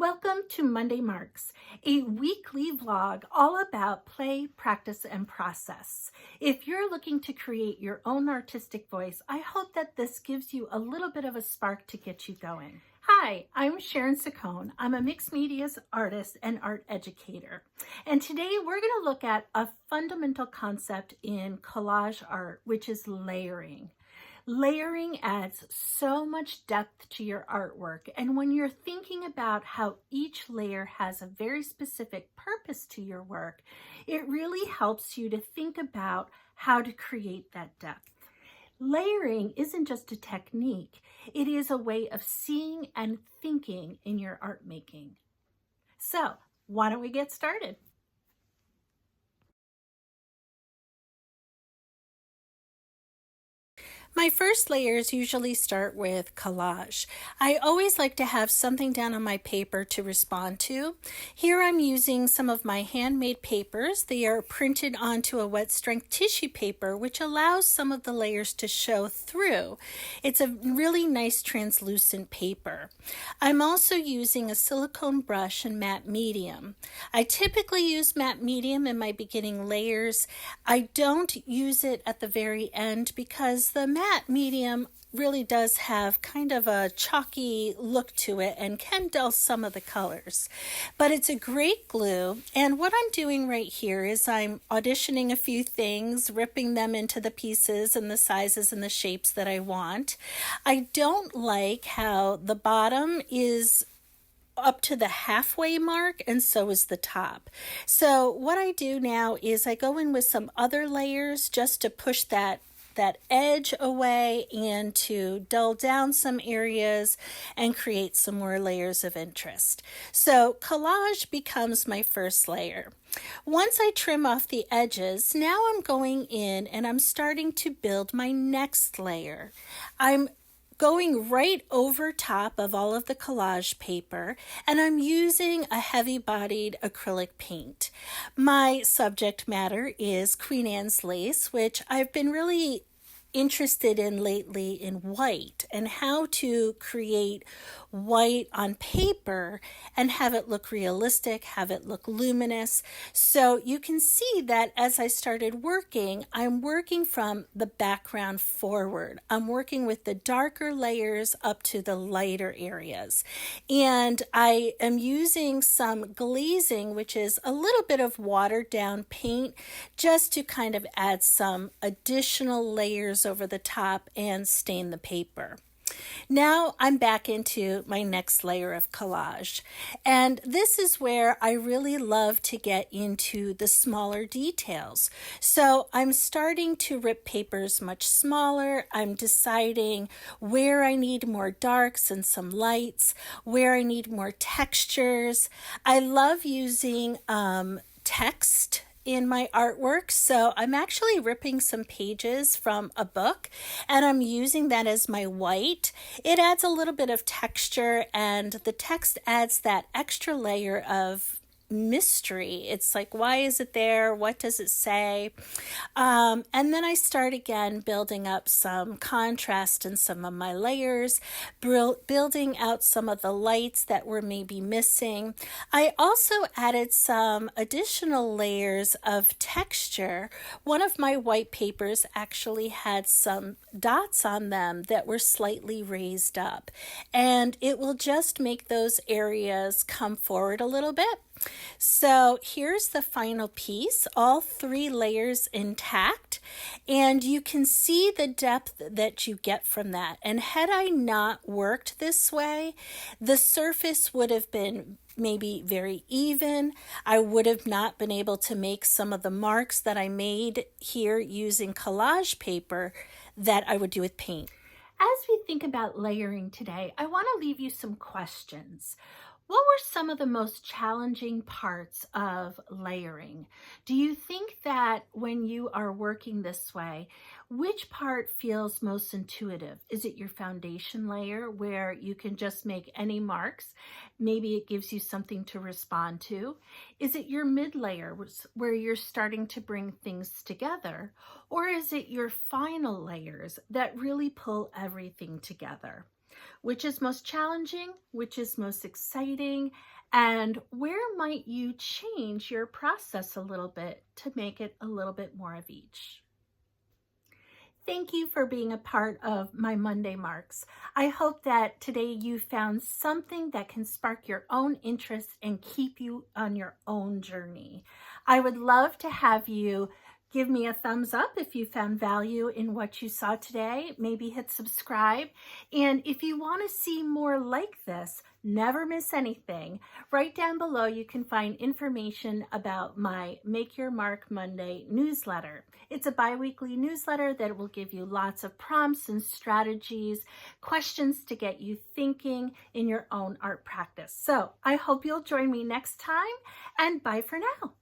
Welcome to Monday Marks, a weekly vlog all about play, practice, and process. If you're looking to create your own artistic voice, I hope that this gives you a little bit of a spark to get you going. Hi, I'm Sharon Silicone. I'm a mixed media artist and art educator. And today we're going to look at a fundamental concept in collage art, which is layering. Layering adds so much depth to your artwork, and when you're thinking about how each layer has a very specific purpose to your work, it really helps you to think about how to create that depth. Layering isn't just a technique, it is a way of seeing and thinking in your art making. So, why don't we get started? My first layers usually start with collage. I always like to have something down on my paper to respond to. Here I'm using some of my handmade papers. They are printed onto a wet strength tissue paper, which allows some of the layers to show through. It's a really nice translucent paper. I'm also using a silicone brush in matte medium. I typically use matte medium in my beginning layers. I don't use it at the very end because the matte medium really does have kind of a chalky look to it and can dull some of the colors. But it's a great glue, and what I'm doing right here is I'm auditioning a few things, ripping them into the pieces and the sizes and the shapes that I want. I don't like how the bottom is up to the halfway mark, and so is the top. So what I do now is I go in with some other layers just to push that edge away and to dull down some areas and create some more layers of interest. So collage becomes my first layer. Once I trim off the edges, now I'm going in and I'm starting to build my next layer. I'm going right over top of all of the collage paper, and I'm using a heavy-bodied acrylic paint. My subject matter is Queen Anne's lace, which I've been really interested in lately in white and how to create white on paper and have it look realistic, have it look luminous. So you can see that as I started working, I'm working from the background forward. I'm working with the darker layers up to the lighter areas. And I am using some glazing, which is a little bit of watered down paint, just to kind of add some additional layers over the top and stain the paper. Now I'm back into my next layer of collage, and this is where I really love to get into the smaller details. So I'm starting to rip papers much smaller. I'm deciding where I need more darks and some lights, where I need more textures. I love using text in my artwork, so I'm actually ripping some pages from a book and I'm using that as my white. It adds a little bit of texture, and the text adds that extra layer of mystery. It's like, why is it there? What does it say? And then I start again building up some contrast in some of my layers, building out some of the lights that were maybe missing. I also added some additional layers of texture. One of my white papers actually had some dots on them that were slightly raised up, and it will just make those areas come forward a little bit. So here's the final piece, all three layers intact, and you can see the depth that you get from that. And had I not worked this way, the surface would have been maybe very even. I would have not been able to make some of the marks that I made here using collage paper that I would do with paint. As we think about layering today, I want to leave you some questions. What were some of the most challenging parts of layering? Do you think that when you are working this way, which part feels most intuitive? Is it your foundation layer where you can just make any marks? Maybe it gives you something to respond to. Is it your mid layer where you're starting to bring things together? Or is it your final layers that really pull everything together? Which is most challenging? Which is most exciting? And where might you change your process a little bit to make it a little bit more of each? Thank you for being a part of my Monday Marks. I hope that today you found something that can spark your own interest and keep you on your own journey. I would love to have you give me a thumbs up if you found value in what you saw today. Maybe hit subscribe. And if you want to see more like this, never miss anything. Right down below, you can find information about my Make Your Mark Monday newsletter. It's a bi-weekly newsletter that will give you lots of prompts and strategies, questions to get you thinking in your own art practice. So I hope you'll join me next time, and bye for now.